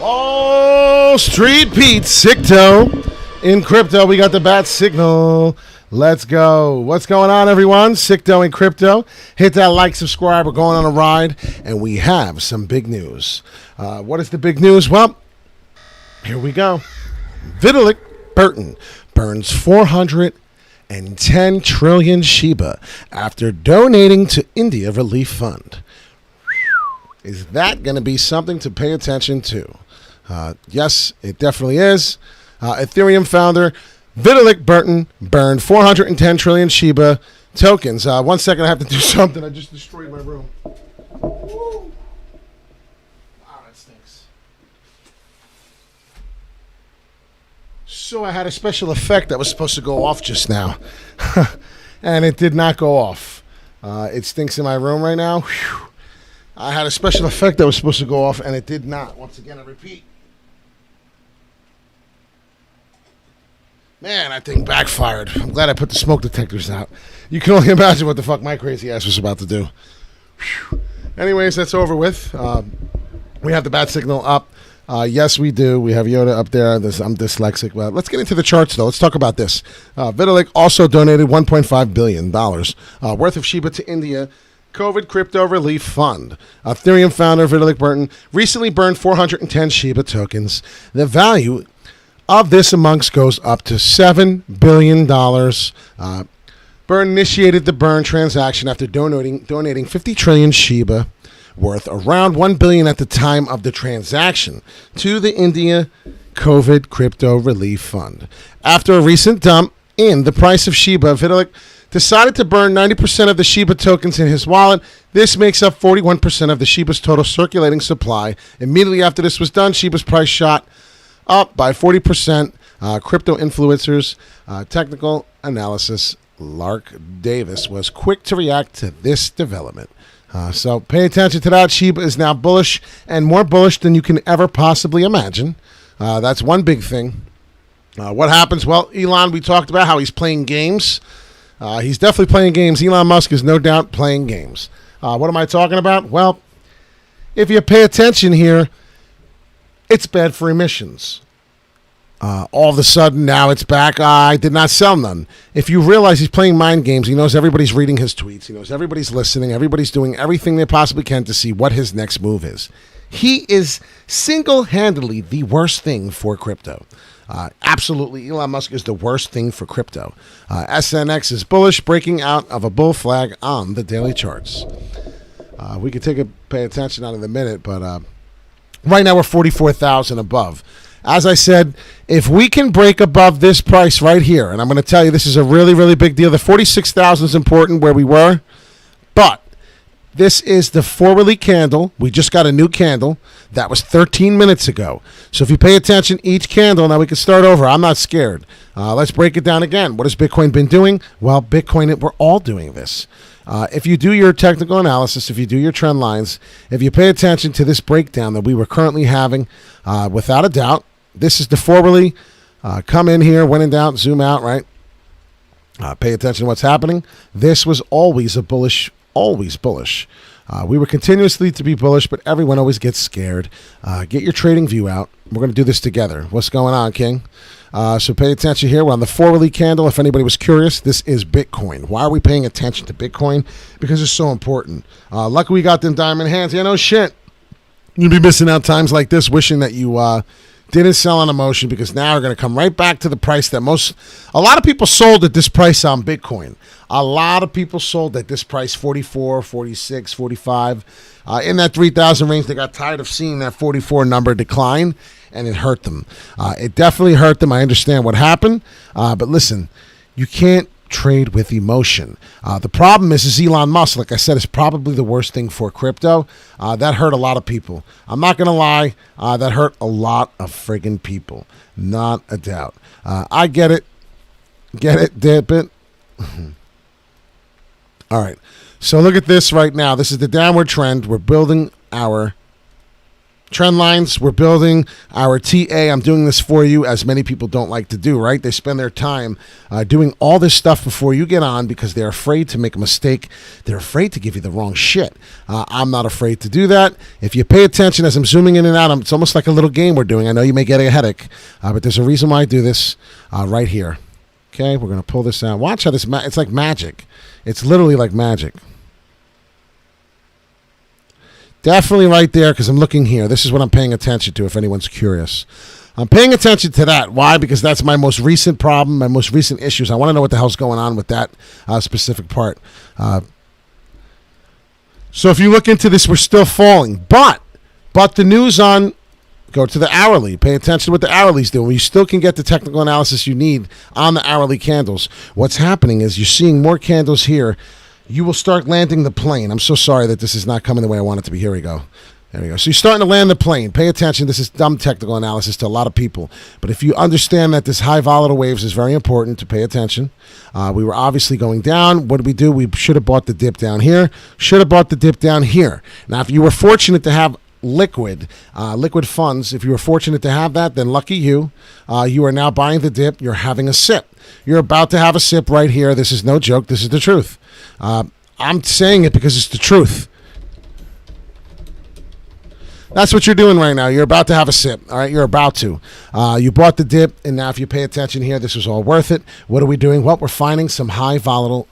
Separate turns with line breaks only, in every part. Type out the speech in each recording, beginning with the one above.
Oh, Street Pete, Sicto. In crypto, we got the bat signal. Let's go. What's going on, everyone? Sicto in crypto. Hit that like, subscribe. We're going on a ride, and we have some big news. What is the big news? Well, here we go. Vitalik Burton burns 410 trillion Shiba after donating to India Relief Fund. Is that going to be something to pay attention to? Yes, it definitely is. Ethereum founder Vitalik Burton burned 410 trillion Shiba tokens. 1 second, I have to do something. I just destroyed my room. Woo. Wow, that stinks. So I had a special effect that was supposed to go off just now. And it did not go off. It stinks in my room right now. Whew. I had a special effect that was supposed to go off, and it did not. Once again, I repeat. Man, that thing backfired. I'm glad I put the smoke detectors out. You can only imagine what the fuck my crazy ass was about to do. Whew. Anyways, that's over with. We have the bat signal up. Yes, we do. We have Yoda up there. I'm dyslexic. Well, let's get into the charts, though. Let's talk about this. Vitalik also donated $1.5 billion worth of Shiba to India COVID Crypto Relief Fund. Ethereum founder Vitalik Burton recently burned 410 Shiba tokens. The value of this amongst goes up to $7 billion. Burton initiated the burn transaction after donating 50 trillion Shiba, worth around $1 billion at the time of the transaction, to the India COVID Crypto Relief Fund. After a recent dump in the price of Shiba, Vitalik decided to burn 90% of the Shiba tokens in his wallet. This makes up 41% of the Shiba's total circulating supply. Immediately after this was done, Shiba's price shot up by 40%. Crypto influencers, technical analysis, Lark Davis was quick to react to this development. So pay attention to that. Shiba is now bullish, and more bullish than you can ever possibly imagine. That's one big thing. What happens? Well, Elon, we talked about how he's playing games. He's definitely playing games. Elon Musk is no doubt playing games. What am I talking about? Well, if you pay attention here, it's bad for emissions. All of a sudden, now it's back. I did not sell none. If you realize he's playing mind games, he knows everybody's reading his tweets. He knows everybody's listening. Everybody's doing everything they possibly can to see what his next move is. He is single-handedly the worst thing for crypto. Absolutely, Elon Musk is the worst thing for crypto. SNX is bullish, breaking out of a bull flag on the daily charts. We could pay attention on it in a minute, but right now we're 44,000 above. As I said, if we can break above this price right here, and I'm going to tell you this is a really, really big deal. The 46,000 is important where we were, but this is the 4-weekly candle. We just got a new candle. That was 13 minutes ago. So if you pay attention, each candle, now we can start over. I'm not scared. Let's break it down again. What has Bitcoin been doing? Well, Bitcoin, we're all doing this. If you do your technical analysis, if you do your trend lines, if you pay attention to this breakdown that we were currently having, without a doubt, this is the 4-weekly. Come in here, when in doubt, zoom out, right? Pay attention to what's happening. This was always a bullish, always bullish. We were continuously to be bullish, but everyone always gets scared. Get your trading view out. We're going to do this together. What's going on, King? So pay attention here. We're on the 4-weekly candle. If anybody was curious, this is Bitcoin. Why are we paying attention to Bitcoin? Because it's so important. Luckily, we got them diamond hands. Yeah, no shit. You'd be missing out times like this, wishing that you didn't sell on emotion because now we're going to come right back to the price that a lot of people sold at this price on Bitcoin. A lot of people sold at this price, 44, 46, 45. In that 3,000 range, they got tired of seeing that 44 number decline, and it hurt them. It definitely hurt them. I understand what happened. But listen, you can't trade with emotion. The problem is Elon Musk, like I said, is probably the worst thing for crypto. That hurt a lot of people. I'm not going to lie. That hurt a lot of friggin' people. Not a doubt. I get it. Get it, dip it. All right. So look at this right now. This is the downward trend. We're building our trend lines. We're building our TA. I'm doing this for you, as many people don't like to do, right? They spend their time doing all this stuff before you get on because they're afraid to make a mistake. They're afraid to give you the wrong shit. I'm not afraid to do that. If you pay attention as I'm zooming in and out, it's almost like a little game we're doing. I know you may get a headache, but there's a reason why I do this right here. Okay, we're going to pull this out. Watch how this, it's like magic. It's literally like magic. Definitely right there, because I'm looking here. This is what I'm paying attention to, if anyone's curious. I'm paying attention to that. Why? Because that's my most recent problem, my most recent issues. I want to know what the hell's going on with that specific part. So if you look into this, we're still falling. But the news on, go to the hourly. Pay attention to what the hourly's doing. You still can get the technical analysis you need on the hourly candles. What's happening is you're seeing more candles here. You will start landing the plane. I'm so sorry that this is not coming the way I want it to be. Here we go. There we go. So you're starting to land the plane. Pay attention. This is dumb technical analysis to a lot of people. But if you understand that this high volatile waves is very important to pay attention. We were obviously going down. What did we do? We should have bought the dip down here. Should have bought the dip down here. Now, if you were fortunate to have liquid funds, if you were fortunate to have that, then lucky you. You are now buying the dip. You're having a sip. You're about to have a sip right here. This is no joke. This is the truth. I'm saying it because it's the truth. That's what you're doing right now. You're about to have a sip. All right, you're about to. You bought the dip, and now if you pay attention here, this was all worth it. What are we doing? Well, we're finding some high volatile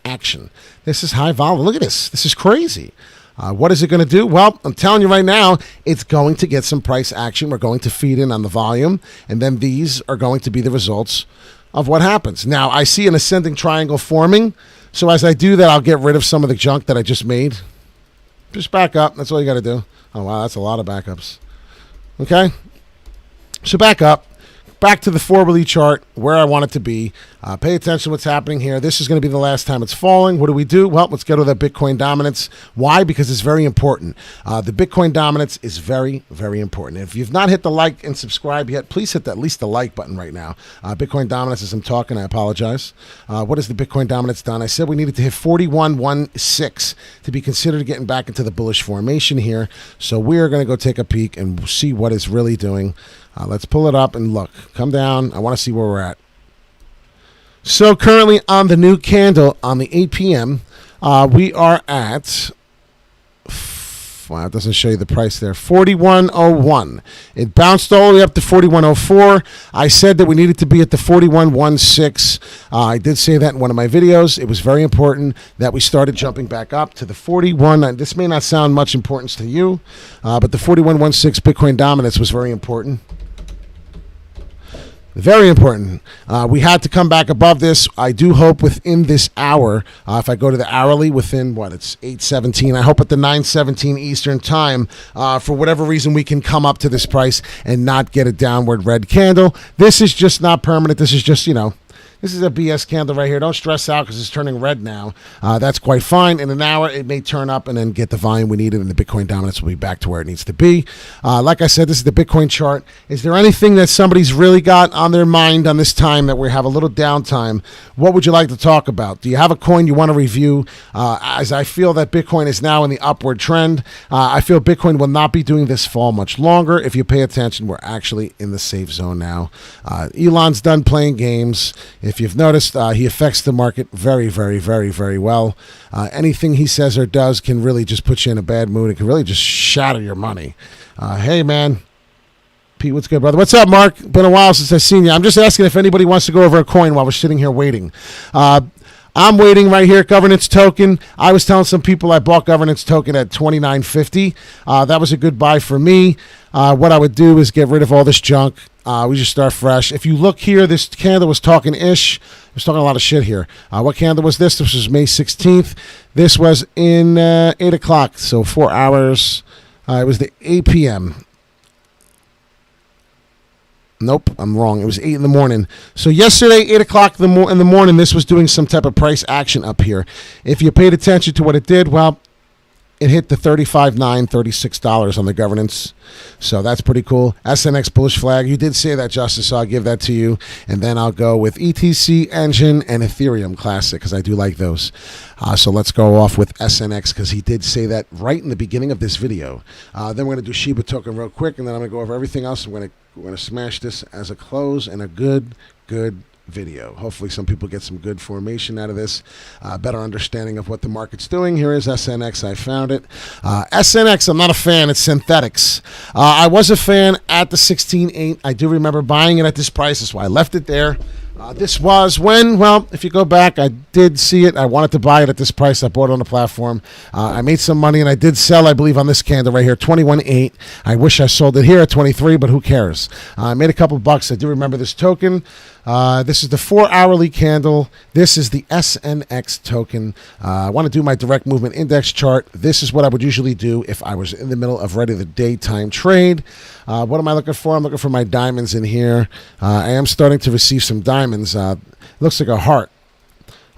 action. This is high volatile. Look at this. This is crazy. What is it going to do? Well, I'm telling you right now, it's going to get some price action. We're going to feed in on the volume, and then these are going to be the results of what happens. Now, I see an ascending triangle forming, so as I do that, I'll get rid of some of the junk that I just made. Just back up. That's all you got to do. Oh, wow, that's a lot of backups. Okay? So back up. Back to the 4-weekly chart, where I want it to be. Pay attention to what's happening here. This is going to be the last time it's falling. What do? Well, let's go to the Bitcoin dominance. Why? Because it's very important. The Bitcoin dominance is very, very important. If you've not hit the like and subscribe yet, please hit at least the like button right now. Bitcoin dominance, as I'm talking, I apologize. What has the Bitcoin dominance done? I said we needed to hit 41.16 to be considered getting back into the bullish formation here. So we're going to go take a peek and see what it's really doing. Let's pull it up and look. Come down. I want to see where we're at. So currently on the new candle on the 8 p.m., we are at, wow, it doesn't show you the price there, 41.01. It bounced all the way up to 41.04. I said that we needed to be at the 41.16. I did say that in one of my videos. It was very important that we started jumping back up to the 41. This may not sound much importance to you, but the 41.16 Bitcoin dominance was very important. Very important. We had to come back above this. I do hope within this hour, if I go to the hourly within, it's 8:17. I hope at the 9:17 Eastern time, for whatever reason, we can come up to this price and not get a downward red candle. This is just not permanent. This is just, this is a BS candle right here. Don't stress out because it's turning red now. That's quite fine. In an hour, it may turn up and then get the volume we needed, and the Bitcoin dominance will be back to where it needs to be. Like I said, this is the Bitcoin chart. Is there anything that somebody's really got on their mind on this time that we have a little downtime? What would you like to talk about? Do you have a coin you want to review? As I feel that Bitcoin is now in the upward trend, I feel Bitcoin will not be doing this fall much longer. If you pay attention, we're actually in the safe zone now. Elon's done playing games. If you've noticed, he affects the market very, very, very, very well. Anything he says or does can really just put you in a bad mood. It can really just shatter your money. Hey, man. Pete, what's good, brother? What's up, Mark? Been a while since I've seen you. I'm just asking if anybody wants to go over a coin while we're sitting here waiting. I'm waiting right here. Governance token. I was telling some people I bought governance token at $29.50. That was a good buy for me. What I would do is get rid of all this junk. We just start fresh. If you look here, this candle was talking ish. It was talking a lot of shit here. What candle was this? This was May 16th. This was in 8 o'clock, so 4 hours. It was the 8 p.m. Nope, I'm wrong. It was 8 in the morning. So yesterday, 8 o'clock in the morning, this was doing some type of price action up here. If you paid attention to what it did, well, it hit the $35.936 on the governance. So that's pretty cool. SNX bullish flag. You did say that, Justice, so I'll give that to you. And then I'll go with ETC, Engine, and Ethereum Classic because I do like those. So let's go off with SNX because he did say that right in the beginning of this video. Then we're going to do Shiba token real quick, and then I'm going to go over everything else. We're going to smash this as a close and a good video. Hopefully some people get some good formation out of this, better understanding of what the market's doing. Here is SNX. I found it. SNX, I'm not a fan. It's synthetics. I was a fan at the 16.8. I do remember buying it at this price. That's why I left it there. This was when, well, if you go back, I did see it. I wanted to buy it at this price. I bought it on the platform. I made some money, and I did sell, I believe, on this candle right here, 21.8. I wish I sold it here at 23, but who cares? I made a couple bucks. I do remember this token. This is the 4-hourly candle. This is the SNX token. I want to do my direct movement index chart. This is what I would usually do if I was in the middle of ready the daytime trade. What am I looking for? I'm looking for my diamonds in here. I am starting to receive some diamonds. Looks like a heart.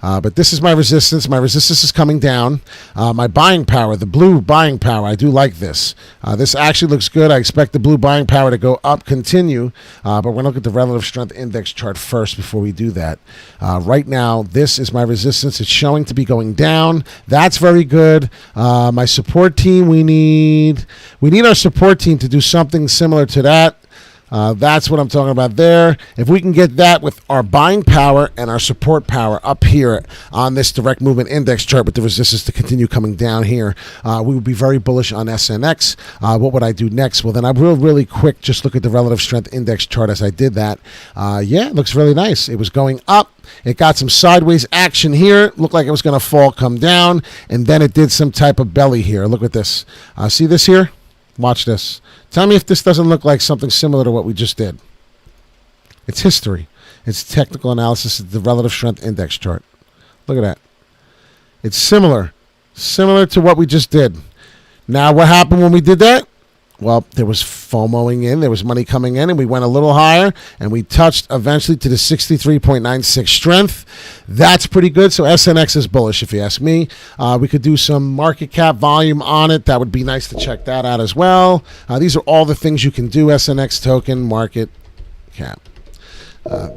But this is my resistance. My resistance is coming down. My buying power, the blue buying power, I do like this. This actually looks good. I expect the blue buying power to go up, continue. But we're going to look at the relative strength index chart first before we do that. Right now, this is my resistance. It's showing to be going down. That's very good. My support team, we need our support team to do something similar to that. That's what I'm talking about there. If we can get that with our buying power and our support power up here on this direct movement index chart with the resistance to continue coming down here, we would be very bullish on SNX. What would I do next? Well, then I will really quick just look at the relative strength index chart as I did that. Yeah, it looks really nice. It was going up. It got some sideways action here. Looked like it was going to fall, come down, and then it did some type of belly here. Look at this. See this here? Watch this. Tell me if this doesn't look like something similar to what we just did. It's history. It's technical analysis of the relative strength index chart. Look at that. It's similar to what we just did. Now, what happened when we did that? Well, there was FOMOing in, there was money coming in, and we went a little higher, and we touched eventually to the 63.96 strength. That's pretty good, so SNX is bullish, if you ask me. We could do some market cap volume on it. That would be nice to check that out as well. These are all the things you can do, SNX token, market cap.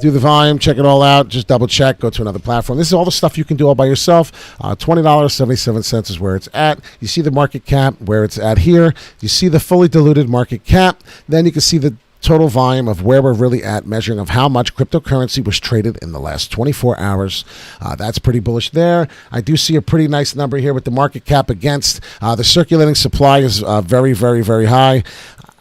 Do the volume, check it all out, just double check, go to another platform. This is all the stuff you can do all by yourself. $20.77 is where it's at. You see the market cap where it's at here. You see the fully diluted market cap. Then you can see the total volume of where we're really at, measuring of how much cryptocurrency was traded in the last 24 hours. That's pretty bullish there. I do see a pretty nice number here with the market cap against the circulating supply is very, very, very high.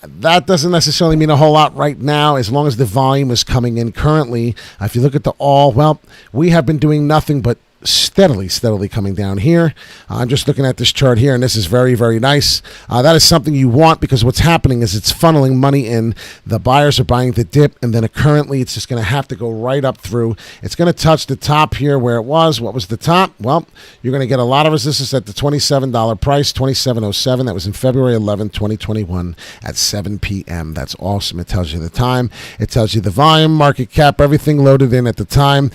That doesn't necessarily mean a whole lot right now as long as the volume is coming in currently. If you look at the all, well, we have been doing nothing but steadily coming down here. I'm just looking at this chart here, and this is very, very nice. That is something you want because what's happening is it's funneling money in. The buyers are buying the dip, and then currently it's just going to have to go right up through. It's going to touch the top here where it was. What was the top? Well, you're going to get a lot of resistance at the $27 price, $27.07. That was in February 11, 2021 at 7 p.m. That's awesome. It tells you the time. It tells you the volume, market cap, everything loaded in at the time.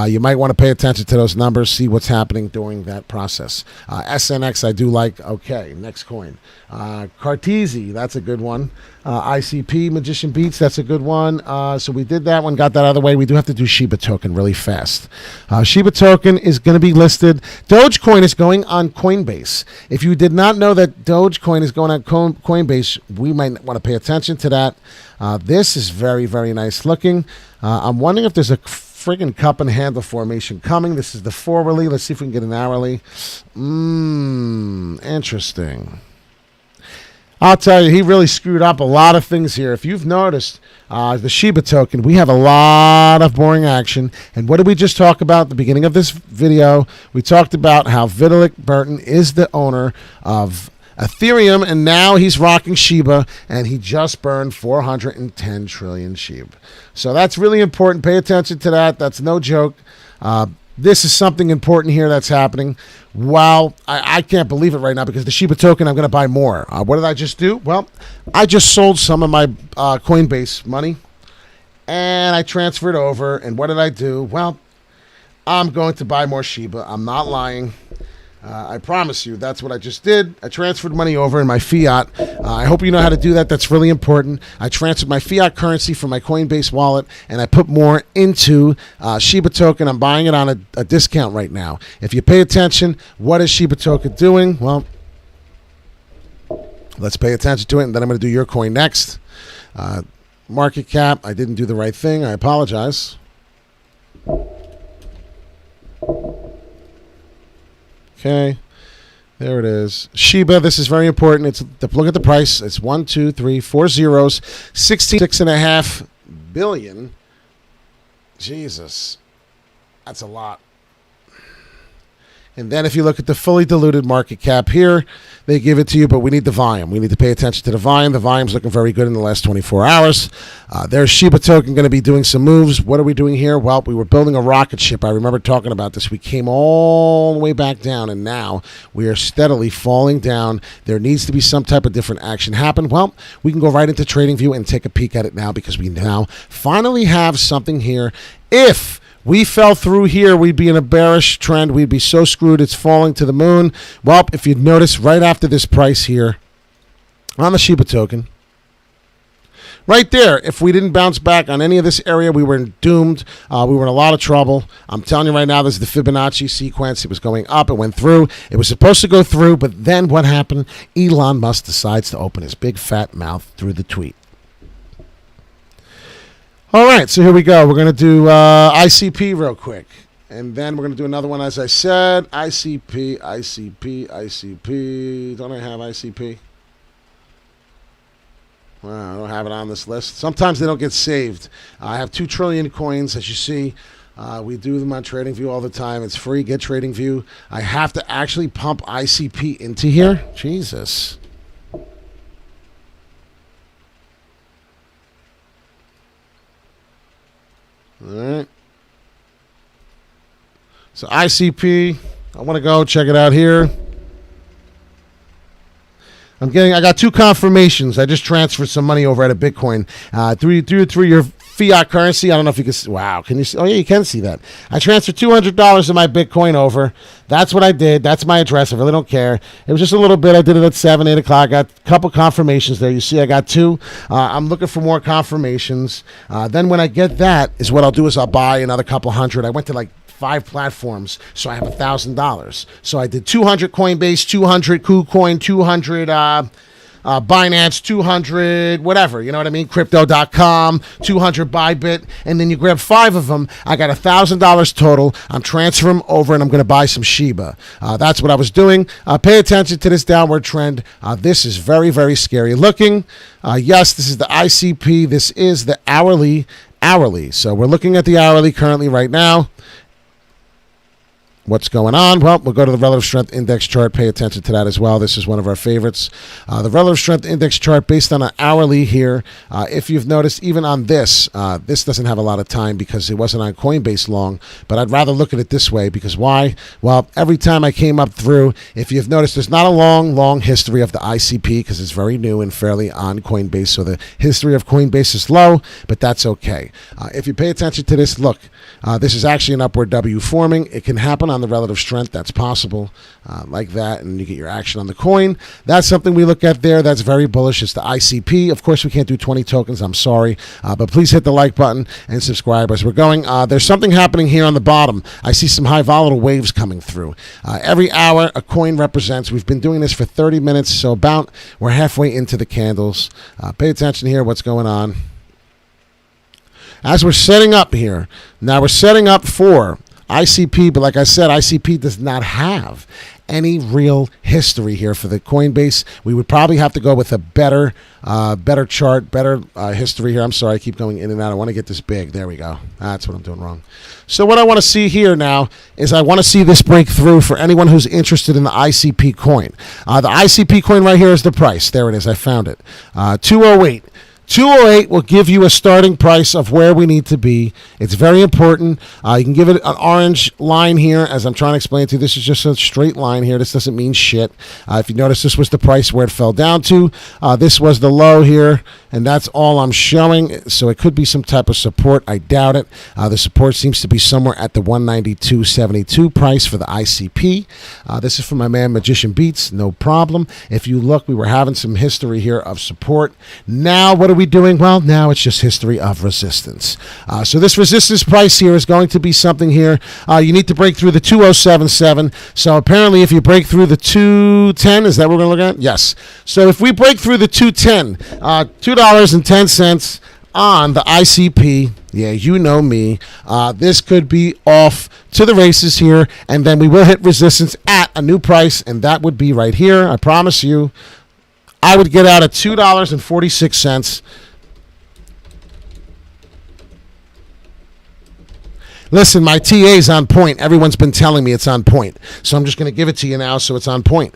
You might want to pay attention to those numbers. See what's happening during that process. SNX, I do like. Okay, next coin. Cartesi, that's a good one. ICP, Magician Beats, that's a good one. So we did that one, got that out of the way. We do have to do Shiba token really fast. Shiba token is going to be listed. Dogecoin is going on Coinbase. If you did not know that Dogecoin is going on Coinbase, we might want to pay attention to that. This is very, very nice looking. I'm wondering if there's a friggin' cup and handle formation coming. This is the 4-hourly. Let's see if we can get an hourly. Interesting. I'll tell you, he really screwed up a lot of things here. If you've noticed, the Shiba token, we have a lot of boring action. And what did we just talk about at the beginning of this video? We talked about how Vitalik Burton is the owner of Ethereum, and now he's rocking Shiba, and he just burned 410 trillion Shib. So that's really important. Pay attention to that. That's no joke. This is something important here that's happening. Wow, I can't believe it right now because the Shiba token, I'm going to buy more. What did I just do? Well, I just sold some of my Coinbase money, and I transferred over. And what did I do? Well, I'm going to buy more Shiba. I'm not lying. I promise you, that's what I just did. I transferred money over in my fiat. I hope you know how to do that. That's really important. I transferred my fiat currency from my Coinbase wallet, and I put more into Shiba token. I'm buying it on a discount right now. If you pay attention, what is Shiba token doing? Well, let's pay attention to it, and then I'm going to do your coin next. Market cap, I didn't do the right thing. I apologize. Okay, there it is. Shiba, this is very important. Look at the price. It's 1, 2, 3, 4 zeros, 66.5 billion. Jesus, that's a lot. And then if you look at the fully diluted market cap here, they give it to you, but we need the volume. We need to pay attention to the volume. The volume's looking very good in the last 24 hours. There's Shiba token going to be doing some moves. What are we doing here? Well, we were building a rocket ship. I remember talking about this. We came all the way back down, and now we are steadily falling down. There needs to be some type of different action happen. Well, we can go right into TradingView and take a peek at it now because we now finally have something here. If we fell through here, we'd be in a bearish trend. We'd be so screwed. It's falling to the moon. Well, if you'd notice, right after this price here on the Shiba token, right there, if we didn't bounce back on any of this area, we were doomed. We were in a lot of trouble. I'm telling you right now, this is the Fibonacci sequence. It was going up. It went through. It was supposed to go through, but then what happened? Elon Musk decides to open his big fat mouth through the tweet. All right, so here we go. We're going to do ICP real quick. And then we're going to do another one, as I said. ICP. Don't I have ICP? Well, I don't have it on this list. Sometimes they don't get saved. I have 2 trillion coins, as you see. We do them on TradingView all the time. It's free. Get TradingView. I have to actually pump ICP into here. Jesus. All right. So ICP, I want to go check it out here. I got 2 confirmations. I just transferred some money over at a Bitcoin through your fiat currency. I don't know if you can see. Wow, can you see? Oh, yeah, you can see that. I transferred $200 of my Bitcoin over. That's what I did. That's my address. I really don't care. It was just a little bit. I did it at 7, 8 o'clock. Got a couple confirmations there. You see, I got 2. I'm looking for more confirmations. Then when I get that, is what I'll do is I'll buy another couple hundred. I went to like 5 platforms, so I have $1,000. So I did 200 Coinbase, 200 KuCoin, 200 Binance, 200 whatever, you know what I mean, Crypto.com, 200 Bybit, and then you grab 5 of them. I got $1,000 total. I'm transferring them over, and I'm going to buy some Shiba. That's what I was doing. Pay attention to this downward trend. This is very, very scary looking. Yes, this is the ICP. This is the hourly. So we're looking at the hourly currently right now. What's going on? Well, we'll go to the relative strength index chart. Pay attention to that as well. This is one of our favorites. The relative strength index chart based on an hourly here. If you've noticed, even on this, this doesn't have a lot of time because it wasn't on Coinbase long, but I'd rather look at it this way because why? Well, every time I came up through, if you've noticed, there's not a long history of the ICP because it's very new and fairly on Coinbase, so the history of Coinbase is low, but that's okay. If you pay attention to this, look, this is actually an upward W forming. It can happen on the relative strength. That's possible, like that, and you get your action on the coin. That's something we look at there. That's very bullish. It's the ICP. Of course, we can't do 20 tokens. I'm sorry, but please hit the like button and subscribe as we're going. There's something happening here on the bottom. I see some high volatile waves coming through. Every hour, a coin represents. We've been doing this for 30 minutes, so we're halfway into the candles. Pay attention here. What's going on? As we're setting up here, now we're setting up for ICP, but like I said, ICP does not have any real history here for the Coinbase. We would probably have to go with a better chart, better history here. I'm sorry, I keep going in and out. I want to get this big. There we go. That's what I'm doing wrong. So what I want to see here now is I want to see this break through for anyone who's interested in the ICP coin. The ICP coin right here is the price. There it is. I found it. 208. 208 will give you a starting price of where we need to be. It's very important. You can give it an orange line here, as I'm trying to explain to you. This is just a straight line here. This doesn't mean shit. If you notice, this was the price where it fell down to. This was the low here, and that's all I'm showing. So it could be some type of support. I doubt it. The support seems to be somewhere at the 192.72 price for the ICP. This is from my man Magician Beats. No problem. If you look, we were having some history here of support. Now, what are we doing? Well, now it's just history of resistance. So this resistance price here is going to be something here. You need to break through the 2077. So apparently if you break through the 210, is that what we're going to look at? Yes. So if we break through the 210, $2.10 on the ICP, yeah, you know me, this could be off to the races here, and then we will hit resistance at a new price, and that would be right here. I promise you. I would get out at $2.46. Listen, my TA is on point. Everyone's been telling me it's on point. So I'm just going to give it to you now so it's on point.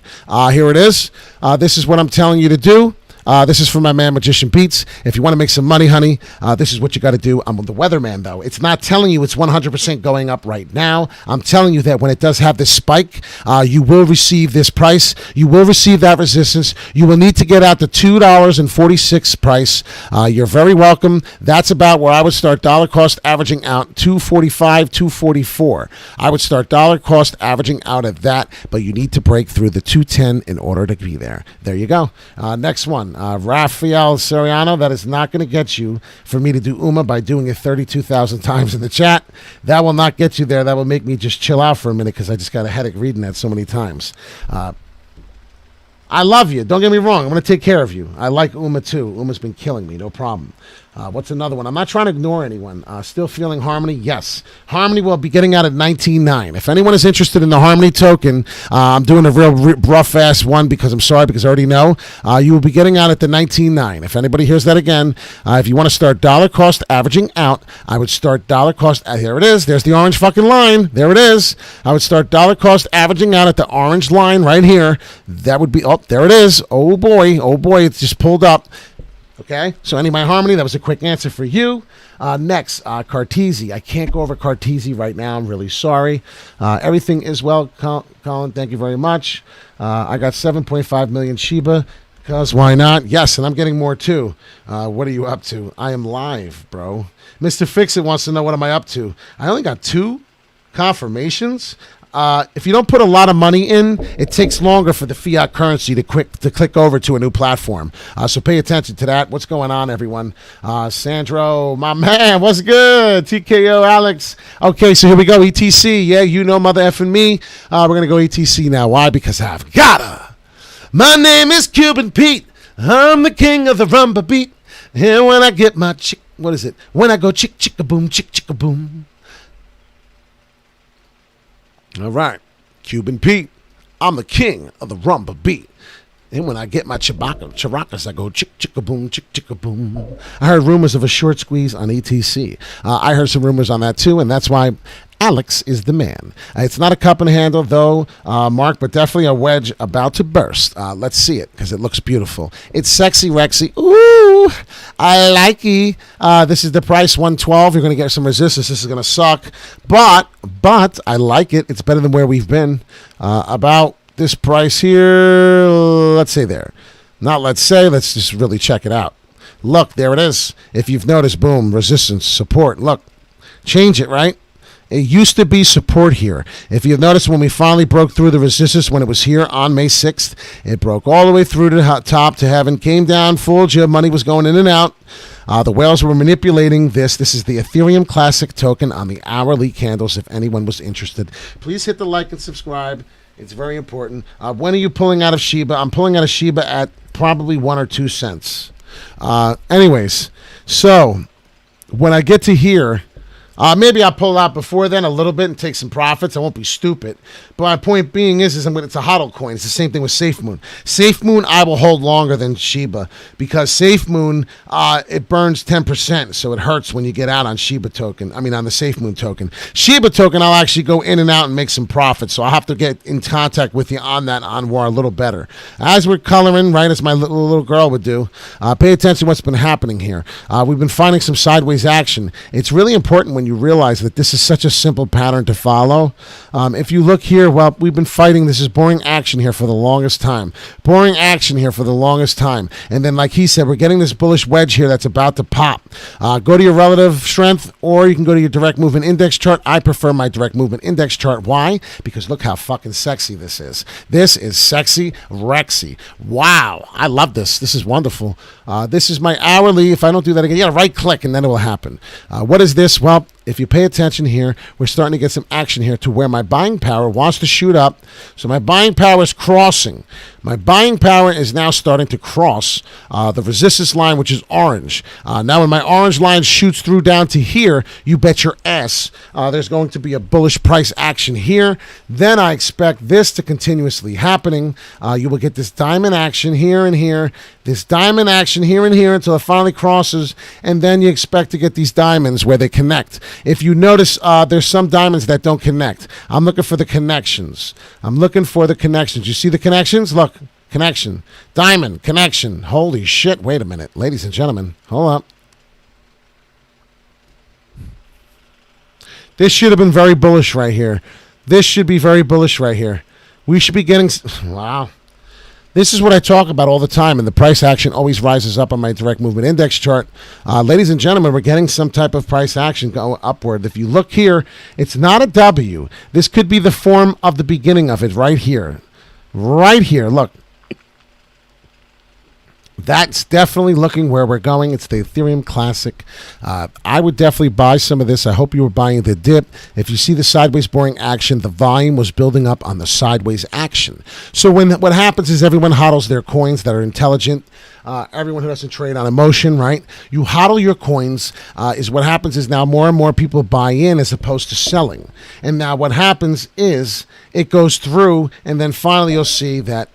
Here it is. This is what I'm telling you to do. This is from my man Magician Beats. If you want to make some money, honey, this is what you got to do. I'm the weatherman, though. It's not telling you it's 100% going up right now. I'm telling you that when it does have this spike, you will receive this price. You will receive that resistance. You will need to get out the $2.46 price. You're very welcome. That's about where I would start dollar cost averaging out, 245, 244. I would start dollar cost averaging out at that, but you need to break through the 210 in order to be there. There you go. Next one. Rafael Soriano, that is not going to get you for me to do UMA by doing it 32,000 times in the chat. That will not get you there. That will make me just chill out for a minute because I just got a headache reading that so many times. I love you. Don't get me wrong. I'm going to take care of you. I like UMA too. UMA's been killing me. No problem. What's another one? I'm not trying to ignore anyone. Still feeling Harmony? Yes. Harmony will be getting out at 19.9. If anyone is interested in the Harmony token, I'm doing a real rough-ass one because I'm sorry, because I already know. You will be getting out at the 19.9. If anybody hears that again, if you want to start dollar cost averaging out, I would start dollar cost. Here it is. There's the orange fucking line. There it is. I would start dollar cost averaging out at the orange line right here. That would be, oh, there it is. Oh, boy. Oh, boy. It's just pulled up. Okay, so any my Harmony, that was a quick answer for you. Next, Cartesi. I can't go over Cartesi right now. I'm really sorry. Everything is well, Colin. Thank you very much. I got 7.5 million Shiba, because why not? Yes, and I'm getting more too. What are you up to? I am live, bro. Mr. Fix-It wants to know what am I up to. I only got 2 confirmations. If you don't put a lot of money in, it takes longer for the fiat currency to click over to a new platform. So pay attention to that. What's going on, everyone? Sandro, my man, what's good? TKO, Alex. Okay, so here we go. ETC. Yeah, you know mother effing me. We're going to go ETC now. Why? Because I've gotta. My name is Cuban Pete. I'm the king of the rumba beat. And when I get my chick, what is it? When I go chick, chicka boom, chick, chicka boom. All right, Cuban Pete, I'm the king of the rumba beat. And when I get my characas, I go chick, chicka boom, chick, chicka boom. I heard rumors of a short squeeze on ETC. I heard some rumors on that too, and that's why Alex is the man. It's not a cup and handle, though, Mark, but definitely a wedge about to burst. Let's see it, because it looks beautiful. It's sexy, Rexy. Ooh, I like it. This is the price, 112. You're going to get some resistance. This is going to suck, but I like it. It's better than where we've been. About this price here, let's say there. Not let's say, let's just really check it out. Look, there it is. If you've noticed, boom, resistance, support. Look, change it, right? It used to be support here. If you've noticed, when we finally broke through the resistance when it was here on May 6th, it broke all the way through to the top to heaven, came down, fooled you, money was going in and out. The whales were manipulating this. This is the Ethereum Classic token on the hourly candles, if anyone was interested. Please hit the like and subscribe. It's very important. When are you pulling out of Shiba? I'm pulling out of Shiba at probably 1 or 2 cents. Anyways, so when I get to here, Maybe I'll pull out before then a little bit and take some profits. I won't be stupid. But my point being is it's a hodl coin. It's the same thing with SafeMoon. SafeMoon I will hold longer than Shiba because SafeMoon, it burns 10%, so it hurts when you get out on Shiba token. I mean, on the SafeMoon token. Shiba token, I'll actually go in and out and make some profits, so I'll have to get in contact with you on that Anwar a little better. As we're coloring, right, as my little girl would do, pay attention to what's been happening here. We've been finding some sideways action. It's really important when you realize that this is such a simple pattern to follow. If you look here, well, we've been fighting. This is boring action here for the longest time. Boring action here for the longest time. And then, like he said, we're getting this bullish wedge here that's about to pop. Go to your relative strength, or you can go to your direct movement index chart. I prefer my direct movement index chart. Why? Because look how fucking sexy this is. This is sexy Rexy. Wow. I love this. This is wonderful. This is my hourly. If I don't do that again, you got to right click and then it will happen. What is this? Well, if you pay attention here, we're starting to get some action here to where my buying power wants to shoot up. So my buying power is crossing. My buying power is now starting to cross the resistance line, which is orange. Now when my orange line shoots through down to here, you bet your ass there's going to be a bullish price action here. Then I expect this to continuously happening. You will get this diamond action here and here, this diamond action here and here until it finally crosses, and then you expect to get these diamonds where they connect. If you notice, there's some diamonds that don't connect. I'm looking for the connections. I'm looking for the connections. You see the connections? Look, connection, diamond, connection. Holy shit, wait a minute. Ladies and gentlemen, hold up. This should have been very bullish right here. This should be very bullish right here. We should be getting, wow. This is what I talk about all the time, and the price action always rises up on my direct movement index chart. Ladies and gentlemen, we're getting some type of price action going upward. If you look here, it's not a W. This could be the form of the beginning of it right here. Right here, look. That's definitely looking where we're going. It's the Ethereum Classic. I would definitely buy some of this. I hope you were buying the dip. If you see the sideways boring action, the volume was building up on the sideways action. So what happens is everyone hodls their coins that are intelligent. Everyone who doesn't trade on emotion, right? You hodl your coins. Is what happens is now more and more people buy in as opposed to selling. And now what happens is it goes through, and then finally you'll see that,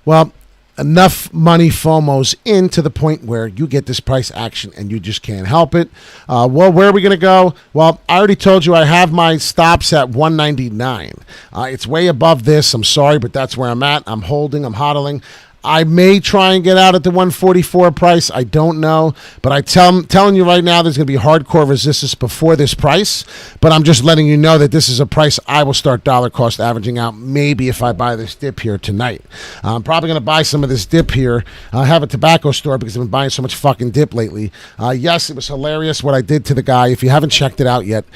well, enough money FOMOs in to the point where you get this price action and you just can't help it. Well, where are we going to go? Well, I already told you I have my stops at 199. It's way above this. I'm sorry, but that's where I'm at. I'm holding. I'm hodling. I may try and get out at the 144 price. I don't know. But I'm telling you right now, there's going to be hardcore resistance before this price. But I'm just letting you know that this is a price I will start dollar cost averaging out maybe if I buy this dip here tonight. I'm probably going to buy some of this dip here. I have a tobacco store because I've been buying so much fucking dip lately. Yes, it was hilarious what I did to the guy. If you haven't checked it out yet,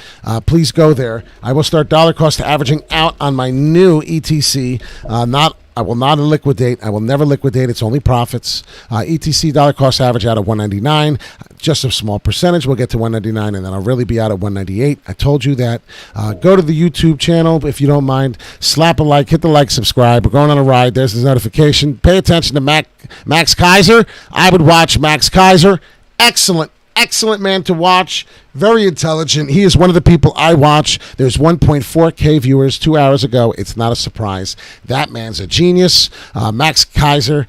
please go there. I will start dollar cost averaging out on my new ETC. I will not liquidate. I will never liquidate. It's only profits. ETC dollar cost average out at 199. Just a small percentage. We'll get to 199, and then I'll really be out at 198. I told you that. Go to the YouTube channel if you don't mind. Slap a like. Hit the like. Subscribe. We're going on a ride. There's the notification. Pay attention to Max Kaiser. I would watch Max Kaiser. Excellent man to watch. Very intelligent. He is one of the people I watch. There's 1.4K viewers 2 hours ago. It's not a surprise. That man's a genius. Max Kaiser,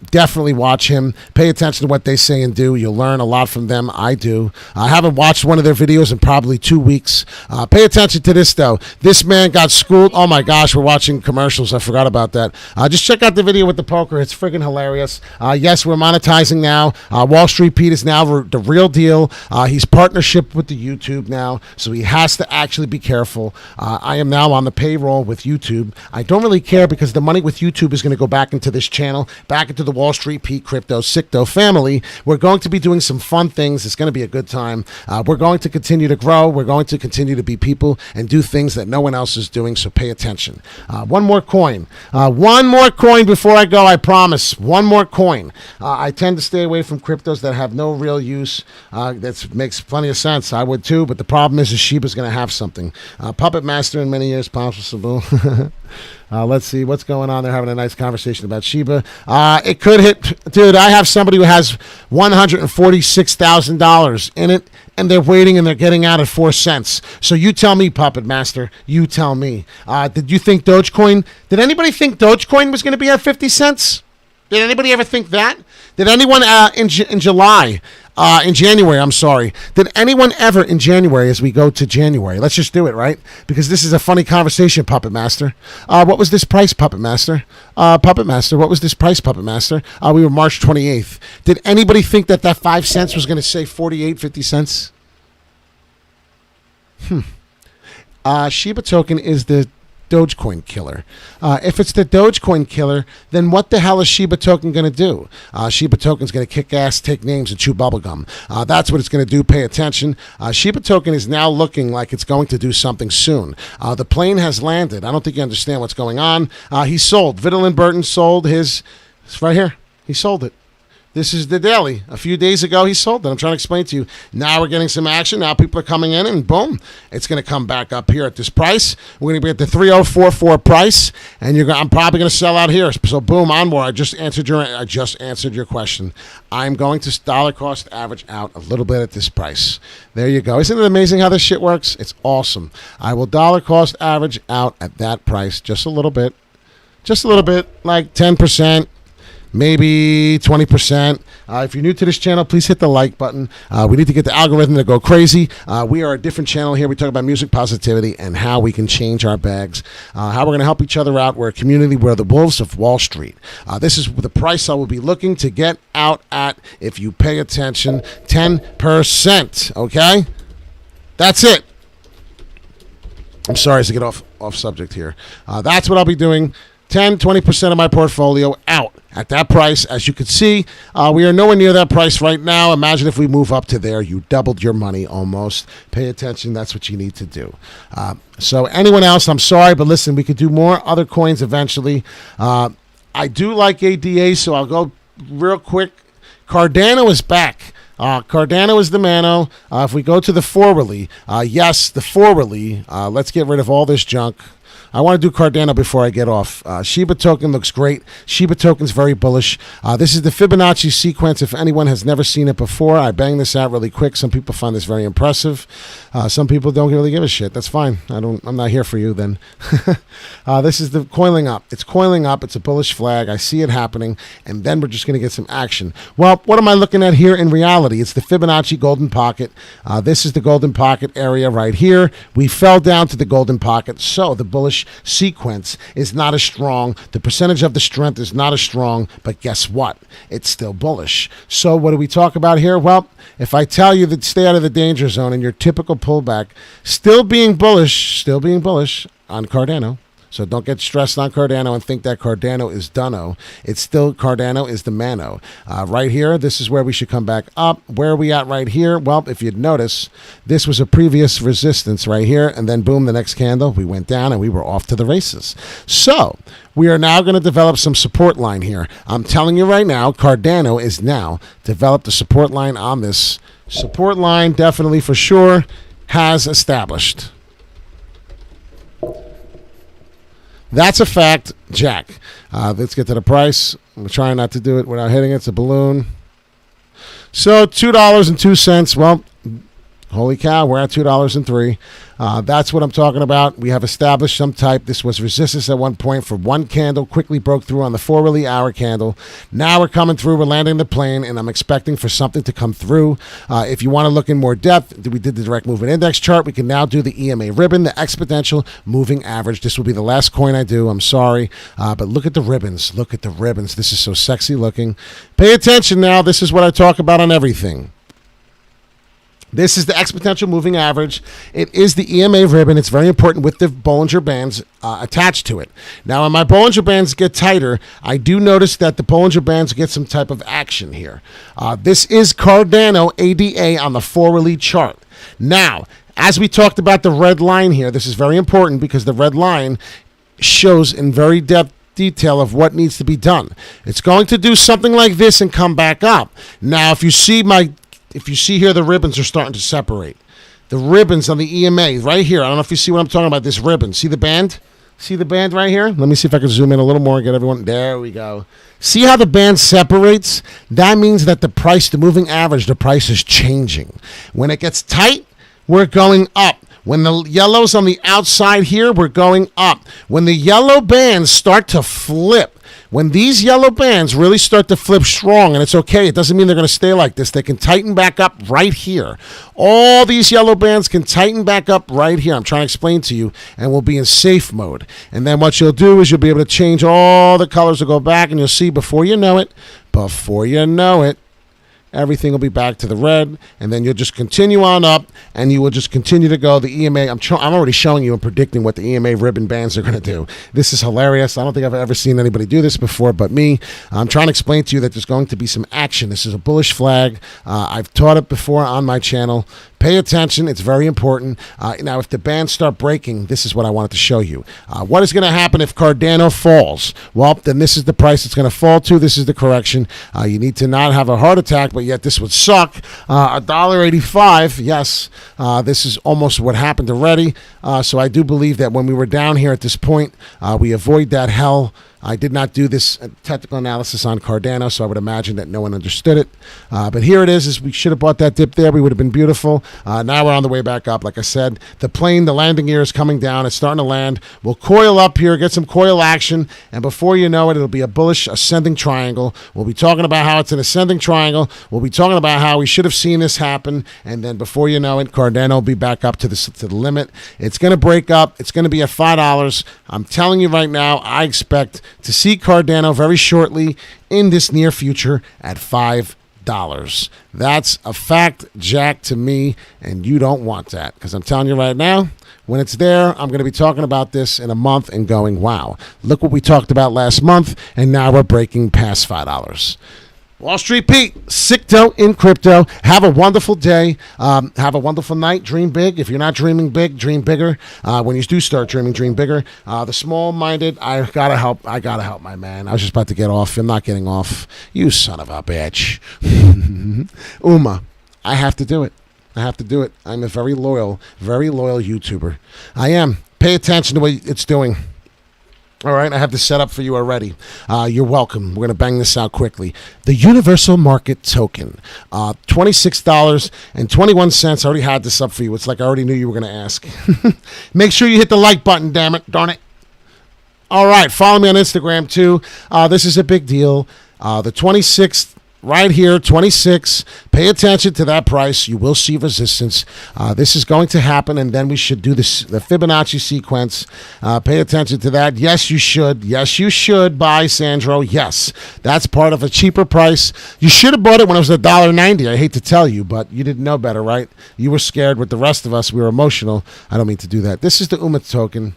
definitely watch him. Pay attention to what they say and do. You'll learn a lot from them. I do. I haven't watched one of their videos in probably 2 weeks. Pay attention to this, though. This man got schooled. Oh, my gosh, we're watching commercials. I forgot about that. Just check out the video with the poker. It's freaking hilarious. Yes, we're monetizing now. Wall Street Pete is now the real deal. He's partnership with the YouTube now, so he has to actually be careful. I am now on the payroll with YouTube. I don't really care because the money with YouTube is going to go back into this channel, back into the Wall Street Pete Crypto Sicto family. We're going to be doing some fun things. It's going to be a good time. We're going to continue to grow. We're going to continue to be people and do things that no one else is doing, so pay attention. One more coin. One more coin before I go, I promise. One more coin. I tend to stay away from cryptos that have no real use. That makes plenty of sense. I would too, but the problem is Shiba's going to have something. Puppet Master in many years, possible. Let's see what's going on. They're having a nice conversation about Shiba. It could hit, dude. I have somebody who has $146,000 in it. and they're waiting and they're getting out at 4 cents. So you tell me, Puppet Master. You tell me. Did you think Dogecoin? Did anybody think Dogecoin was going to be at 50 cents? Did anybody ever think that? Did anyone in January, I'm sorry. Did anyone ever in January, as we go to January, let's just do it, right? Because this is a funny conversation, Puppet Master. What was this price, Puppet Master? Puppet Master, what was this price, Puppet Master? We were March 28th. Did anybody think that 5 cents was going to say 48.50 cents? Shiba token is the Dogecoin killer. If it's the Dogecoin killer, then what the hell is Shiba token going to do? Shiba token is going to kick ass, take names, and chew bubblegum. That's what it's going to do. Pay attention. Shiba token is now looking like it's going to do something soon. The plane has landed. I don't think you understand what's going on. He sold. Vittlin Burton sold his. It's right here. He sold it. This is the daily. A few days ago, he sold it. I'm trying to explain to you. Now we're getting some action. Now people are coming in, and boom, it's going to come back up here at this price. We're going to be at the 3044 price, and I'm probably going to sell out here. So boom, onward. I just answered your question. I'm going to dollar cost average out a little bit at this price. There you go. Isn't it amazing how this shit works? It's awesome. I will dollar cost average out at that price just a little bit, like 10%. Maybe 20%. If you're new to this channel, please hit the like button. We need to get the algorithm to go crazy. We are a different channel here. We talk about music positivity and how we can change our bags, how we're going to help each other out. We're a community. We're the wolves of Wall Street. This is the price I will be looking to get out at, if you pay attention, 10%. Okay? That's it. I'm sorry to get off subject here. That's what I'll be doing. 10-20% of my portfolio out at that price. As you can see, we are nowhere near that price right now. Imagine if we move up to there. You doubled your money almost. Pay attention. That's what you need to do. So anyone else, I'm sorry, but listen, we could do more other coins eventually. I do like ADA, so I'll go real quick. Cardano is back. Cardano is the mano. If we go to the forwardly, yes, the forwardly. Let's get rid of all this junk. I want to do Cardano before I get off. Shiba token looks great. Shiba token's very bullish. This is the Fibonacci sequence. If anyone has never seen it before, I bang this out really quick. Some people find this very impressive. Some people don't really give a shit. That's fine. I'm not here for you then. This is the coiling up. It's coiling up. It's a bullish flag. I see it happening, and then we're just going to get some action. Well, what am I looking at here in reality? It's the Fibonacci golden pocket. This is the golden pocket area right here. We fell down to the golden pocket, so the bullish sequence is not as strong. The percentage of the strength is not as strong, but guess what? It's still bullish. So what do we talk about here? Well, if I tell you that stay out of the danger zone and your typical pullback, still being bullish on Cardano. So don't get stressed on Cardano and think that Cardano is dunno. It's still Cardano is the mano. Right here, this is where we should come back up. Where are we at right here? Well, if you'd notice, this was a previous resistance right here, and then boom, the next candle, we went down and we were off to the races. So we are now going to develop some support line here. I'm telling you right now, Cardano is now developed a support line on this. Support line definitely for sure has established. That's a fact, Jack. Let's get to the price. I'm trying not to do it without hitting it. It's a balloon. So $2.02. Well, holy cow, we're at $2.03. That's what I'm talking about. We have established some type. This was resistance at one point for one candle, quickly broke through on the 4-hourly hour candle. Now we're coming through. We're landing the plane, and I'm expecting for something to come through. If you want to look in more depth, we did the direct movement index chart. We can now do the EMA ribbon, the exponential moving average. This will be the last coin I do. I'm sorry. But look at the ribbons. Look at the ribbons. This is so sexy looking. Pay attention now. This is what I talk about on everything. This is the exponential moving average. It is the EMA ribbon. It's very important with the Bollinger Bands attached to it. Now, when my Bollinger Bands get tighter, I do notice that the Bollinger Bands get some type of action here. This is Cardano ADA on the 4-hourly chart. Now, as we talked about the red line here, this is very important because the red line shows in very detail of what needs to be done. It's going to do something like this and come back up. Now, if you see here, the ribbons are starting to separate. The ribbons on the EMA right here. I don't know if you see what I'm talking about, this ribbon. See the band? See the band right here? Let me see if I can zoom in a little more and get everyone. There we go. See how the band separates? That means that the price, the moving average, the price is changing. When it gets tight, we're going up. When the yellow's on the outside here, we're going up. When the yellow bands start to flip, when these yellow bands really start to flip strong, and it's okay, it doesn't mean they're going to stay like this. They can tighten back up right here. All these yellow bands can tighten back up right here. I'm trying to explain to you, and we'll be in safe mode. And then what you'll do is you'll be able to change all the colors will go back, and you'll see before you know it, everything will be back to the red, and then you'll just continue on up, and you will just continue to go. The EMA, I'm already showing you and predicting what the EMA ribbon bands are going to do. This is hilarious. I don't think I've ever seen anybody do this before but me. I'm trying to explain to you that there's going to be some action. This is a bullish flag. I've taught it before on my channel. Pay attention. It's very important. Now, if the bands start breaking, this is what I wanted to show you. What is going to happen if Cardano falls? Well, then this is the price it's going to fall to. This is the correction. You need to not have a heart attack, but yet this would suck. $1.85. Yes, this is almost what happened already. So I do believe that when we were down here at this point, we avoid that hell. I did not do this technical analysis on Cardano, so I would imagine that no one understood it. But here it is we should have bought that dip there. We would have been beautiful. Now we're on the way back up. Like I said, the plane, the landing gear is coming down. It's starting to land. We'll coil up here, get some coil action, and before you know it, it'll be a bullish ascending triangle. We'll be talking about how it's an ascending triangle. We'll be talking about how we should have seen this happen, and then before you know it, Cardano will be back up to the limit. It's going to break up. It's going to be at $5. I'm telling you right now, I expect to see Cardano very shortly in this near future at $5. That's a fact, Jack, to me, and you don't want that because I'm telling you right now, when it's there, I'm going to be talking about this in a month and going, wow, look what we talked about last month, and now we're breaking past $5. Wall Street Pete, Sicto in crypto. Have a wonderful day. Have a wonderful night. Dream big. If you're not dreaming big, dream bigger. When you do start dreaming, dream bigger. The small-minded, I gotta help my man. I was just about to get off. I'm not getting off. You son of a bitch. Uma, I have to do it. I'm a very loyal YouTuber. I am. Pay attention to what it's doing. All right, I have this set up for you already. You're welcome. We're going to bang this out quickly. The Universal Market Token, $26.21. I already had this up for you. It's like I already knew you were going to ask. Make sure you hit the like button, damn it, darn it. All right, follow me on Instagram, too. This is a big deal. The 26th. Right here, 26. Pay attention to that price. You will see resistance. This is going to happen, and then we should do the Fibonacci sequence. Pay attention to that. Yes, you should. Yes, you should buy Sandro. Yes, that's part of a cheaper price. You should have bought it when it was $1.90. I hate to tell you, but you didn't know better, right? You were scared with the rest of us. We were emotional. I don't mean to do that. This is the UMA token.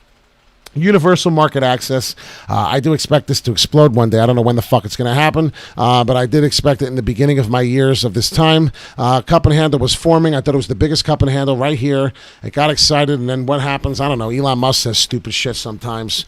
Universal market access. I do expect this to explode one day. I don't know when the fuck it's going to happen, but I did expect it in the beginning of my years of this time. Cup and handle was forming. I thought it was the biggest cup and handle right here. I got excited, and then what happens? I don't know. Elon Musk says stupid shit sometimes.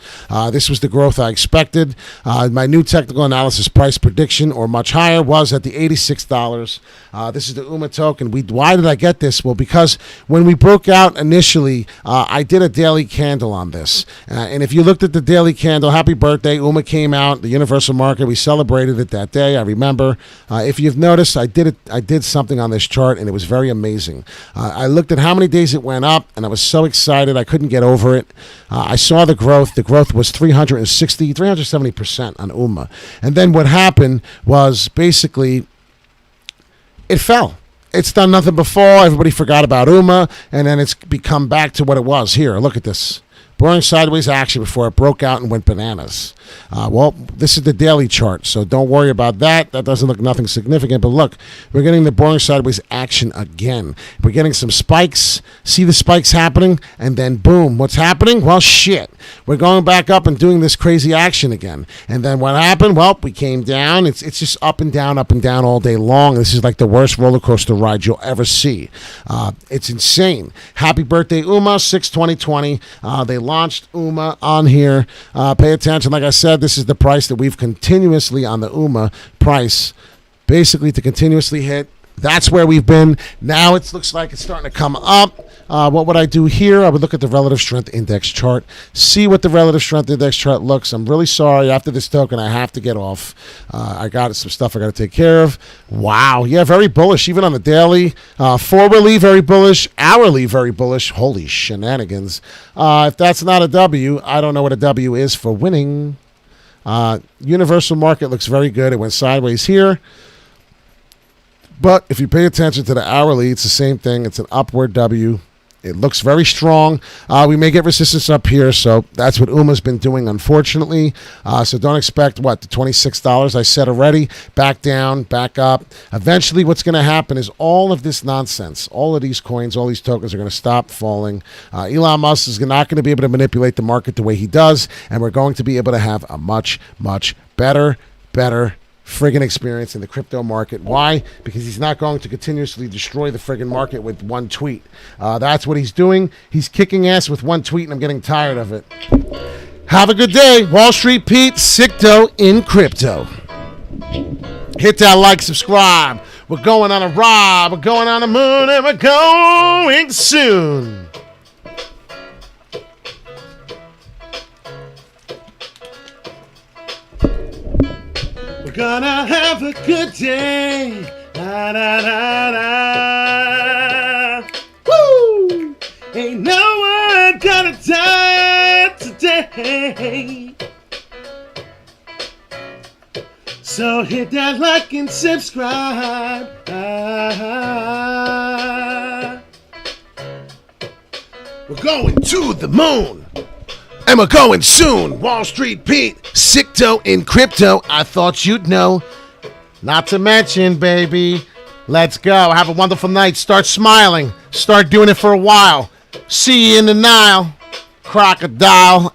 This was the growth I expected. My new technical analysis price prediction, or much higher, was at the $86. This is the UMA token. Why did I get this? Well, because when we broke out initially, I did a daily candle on this. And if you looked at the daily candle, happy birthday, UMA came out, the Universal Market. We celebrated it that day. I remember. If you've noticed, I did something on this chart, and it was very amazing. I looked at how many days it went up, and I was so excited. I couldn't get over it. I saw the growth. The growth was 370% on UMA. And then what happened was basically it fell. It's done nothing before. Everybody forgot about UMA, and then it's become back to what it was. Here, look at this. Boring sideways action before it broke out and went bananas. Well, this is the daily chart, so don't worry about that. That doesn't look nothing significant, but look, we're getting the boring sideways action again. We're getting some spikes. See the spikes happening? And then boom, what's happening? Well, shit. We're going back up and doing this crazy action again. And then what happened? Well, we came down. It's just up and down all day long. This is like the worst roller coaster ride you'll ever see. It's insane. Happy birthday, UMA, 6/20/20. They launched UMA on here. Pay attention. Like I said, this is the price that we've continuously on the UMA price, basically to continuously hit That's where we've been. Now it looks like it's starting to come up. What would I do here? I would look at the relative strength index chart, see what the relative strength index chart looks. I'm really sorry. After this token, I have to get off. I got some stuff I got to take care of. Wow. Yeah, very bullish, even on the daily. Forwardly, very bullish. Hourly, very bullish. Holy shenanigans. If that's not a W, I don't know what a W is for winning. Universal market looks very good. It went sideways here. But if you pay attention to the hourly, it's the same thing. It's an upward W. It looks very strong. We may get resistance up here, so that's what UMA's been doing, unfortunately. So don't expect, the $26 I said already. Back down, back up. Eventually, what's going to happen is all of this nonsense, all of these coins, all these tokens are going to stop falling. Elon Musk is not going to be able to manipulate the market the way he does, and we're going to be able to have a much, much better friggin' experience in the crypto market. Why? Because he's not going to continuously destroy the friggin' market with one tweet. That's what he's doing. He's kicking ass with one tweet, and I'm getting tired of it. Have a good day. Wall Street Pete, Sicto in crypto. Hit that like, subscribe. We're going on a ride. We're going on the moon, and we're going soon. Gonna have a good day. Da, da, da, da. Woo! Ain't no one gonna die today. So hit that like and subscribe. We're going to the moon. And we're going soon. Wall Street Pete, Sicto in crypto. I thought you'd know. Not to mention, baby. Let's go. Have a wonderful night. Start smiling. Start doing it for a while. See you in the Nile. Crocodile